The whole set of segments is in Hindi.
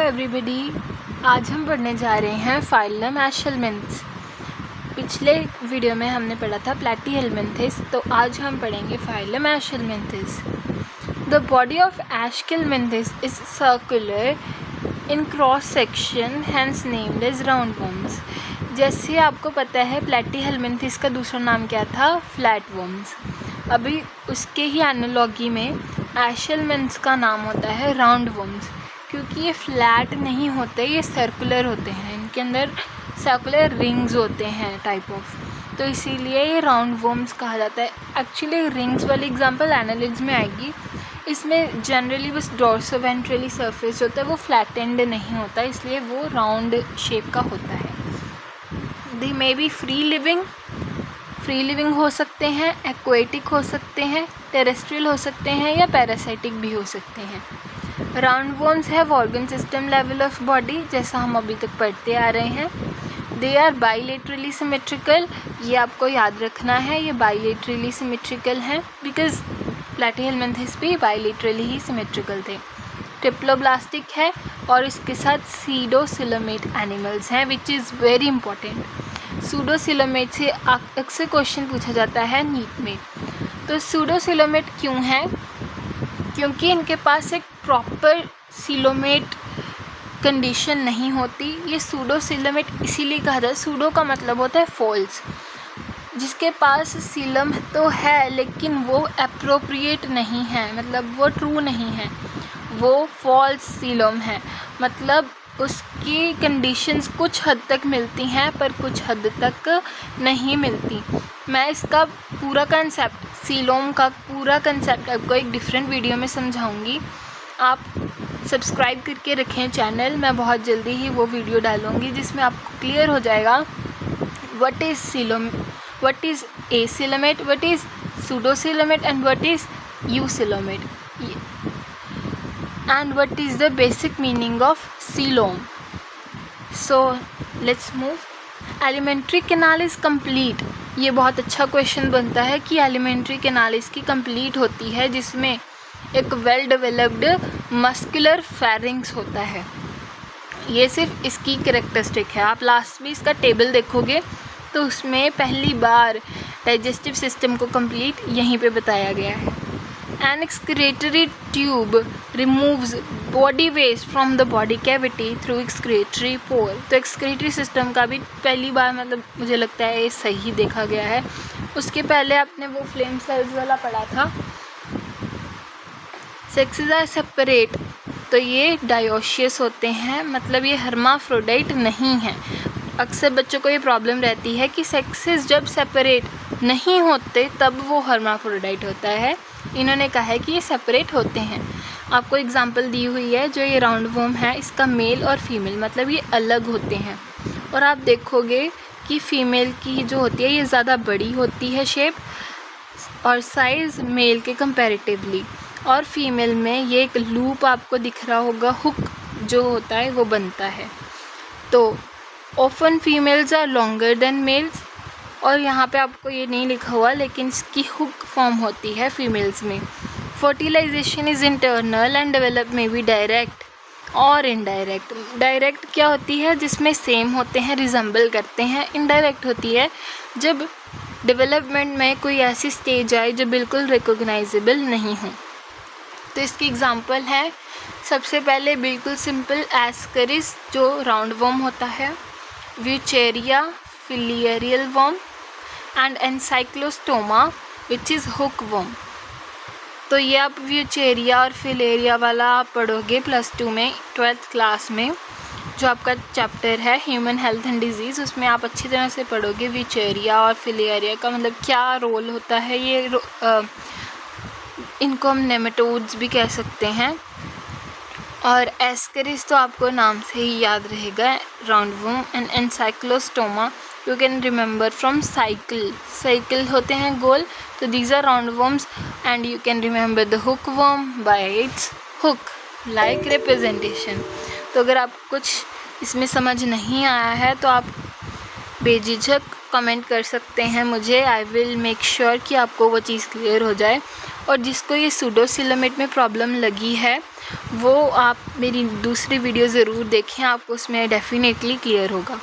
एवरीबॉडी, आज हम पढ़ने जा रहे हैं फाइलम एशेलमिंथ्स। पिछले वीडियो में हमने पढ़ा था प्लैटीहेलमिंथेस, तो आज हम पढ़ेंगे phylum Aschelminthes. The body of Aschelminthes is circular in cross section, hence named as roundworms. जैसे आपको पता है प्लैटीहेलमिंथेस का दूसरा नाम क्या था, फ्लैटवॉर्म्स। अभी उसके ही एनालॉगी में एशेलमिंथ्स का नाम होता है राउंडवॉर्म्स, क्योंकि ये फ्लैट नहीं होते, ये सर्कुलर होते हैं। इनके अंदर सर्कुलर रिंग्स होते हैं टाइप ऑफ, तो इसीलिए ये राउंडवॉर्म्स कहा जाता है। एक्चुअली रिंग्स वाली एग्जांपल एनालिड्स में आएगी। इसमें जनरली बस डोर्सोवेंट्रली सरफेस होता है, वो फ्लैटेंड नहीं होता, इसलिए वो राउंड शेप का होता है। दे मे बी फ्री लिविंग हो सकते हैं, एक्वेटिक हो सकते हैं, टेरेस्ट्रियल हो सकते हैं या पैरासाइटिक भी हो सकते हैं। Roundworms have organ system level of body, जैसा हम अभी तक पढ़ते आ रहे हैं। दे आर बाइलेटरली सिमेट्रिकल, ये आपको याद रखना है, ये बाइलेटरली सिमेट्रिकल हैं बिकॉज प्लैटीहेलमिंथेस भी बाइलेटरली ही सिमेट्रिकल थे। ट्रिप्लोब्लास्टिक है और इसके साथ सीडोसिलोमेट एनिमल्स हैं, which is very important. Pseudocoelomate से अक्सर क्वेश्चन पूछा जाता है नीट में। तो सूडोसिलोमेट क्यों है? क्योंकि इनके पास एक प्रॉपर सिलोमेट कंडीशन नहीं होती। ये सूडोसिलोमेट इसीलिए कहा जाता है, सूडो का मतलब होता है फॉल्स, जिसके पास सिलम तो है लेकिन वो अप्रोप्रिएट नहीं है, मतलब वो ट्रू नहीं है, वो फॉल्स सिलम है। मतलब उसकी कंडीशंस कुछ हद तक मिलती हैं पर कुछ हद तक नहीं मिलती। मैं इसका पूरा कंसेप्ट, सीलोम का पूरा कंसेप्ट आपको एक डिफरेंट वीडियो में समझाऊंगी। आप सब्सक्राइब करके रखें चैनल, मैं बहुत जल्दी ही वो वीडियो डालूंगी जिसमें आपको क्लियर हो जाएगा what is coelom, what is acoelomate, what is pseudocoelomate and what is eucoelomate, and what is the basic meaning of coelom. So let's move. Alimentary canal is complete. ये बहुत अच्छा क्वेश्चन बनता है कि एलिमेंट्री कैनाल इसकी कंप्लीट होती है, जिसमें एक वेल डेवलप्ड मस्कुलर फेरिंग्स होता है। ये सिर्फ इसकी कैरेक्टरिस्टिक है। आप लास्ट में इसका टेबल देखोगे तो उसमें पहली बार डाइजेस्टिव सिस्टम को कंप्लीट यहीं पे बताया गया है। An excretory tube removes body waste from the body cavity through excretory pore. तो excretory system का भी पहली बार मतलब मुझे लगता है ये सही देखा गया है। उसके पहले आपने वो फ्लेम सेल्स वाला पढ़ा था। Sexes are separate, तो ये डायोशियस होते हैं, मतलब ये हर्माफ्रोडाइट नहीं है। अक्सर बच्चों को ये प्रॉब्लम रहती है कि सेक्सेस जब सेपरेट नहीं होते तब वो हर्माफ्रोडाइट होता है। इन्होंने कहा है कि ये सेपरेट होते हैं। आपको एग्जांपल दी हुई है, जो ये राउंडवॉर्म है इसका मेल और फीमेल, मतलब ये अलग होते हैं। और आप देखोगे कि फ़ीमेल की जो होती है ये ज़्यादा बड़ी होती है शेप और साइज़ मेल के कंपैरेटिवली, और फीमेल में ये एक लूप आपको दिख रहा होगा, हुक जो होता है वो बनता है। तो often females are longer than males, और यहाँ पे आपको ये नहीं लिखा हुआ लेकिन इसकी हुक फॉर्म होती है फीमेल्स में। Fertilisation is internal and develop में भी डायरेक्ट और इनडायरेक्ट। डायरेक्ट क्या होती है, जिसमें सेम होते हैं, रिजेंबल करते हैं। इनडायरेक्ट होती है जब डेवलपमेंट में कोई ऐसी स्टेज आए जो बिल्कुल रिकॉग्नाइजेबल नहीं हो। तो इसकी एग्जांपल है, सबसे पहले बिल्कुल सिंपल एस्करिस जो राउंडवॉर्म होता है, Wuchereria filarial worm and Ancylostoma which is hook worm. तो ये आप व्यूचेरिया और फिलेरिया वाला आप पढ़ोगे +2 में 12th क्लास में, जो आपका चैप्टर है ह्यूमन हेल्थ एंड डिजीज़, उसमें आप अच्छी तरह से पढ़ोगे व्यूचेरिया और फिलेरिया का मतलब क्या रोल होता है। ये इनको हम नेमेटोड्स भी कह सकते हैं। और एस्करिस तो आपको नाम से ही याद रहेगा, roundworm. And Ancylostoma you can remember from cycle होते हैं गोल, तो these are roundworms. And you can remember the hook worm by its hook like representation. तो अगर आप कुछ इसमें समझ नहीं आया है तो आप बेझिझक कमेंट कर सकते हैं मुझे, आई विल मेक श्योर कि आपको वो चीज़ क्लियर हो जाए। और जिसको ये सूडोसिलोमेट में प्रॉब्लम लगी है वो आप मेरी दूसरी वीडियो ज़रूर देखें, आपको उसमें डेफिनेटली क्लियर होगा।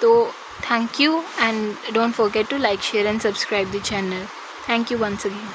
तो thank you and don't forget to like, share and subscribe the channel. Thank you once again.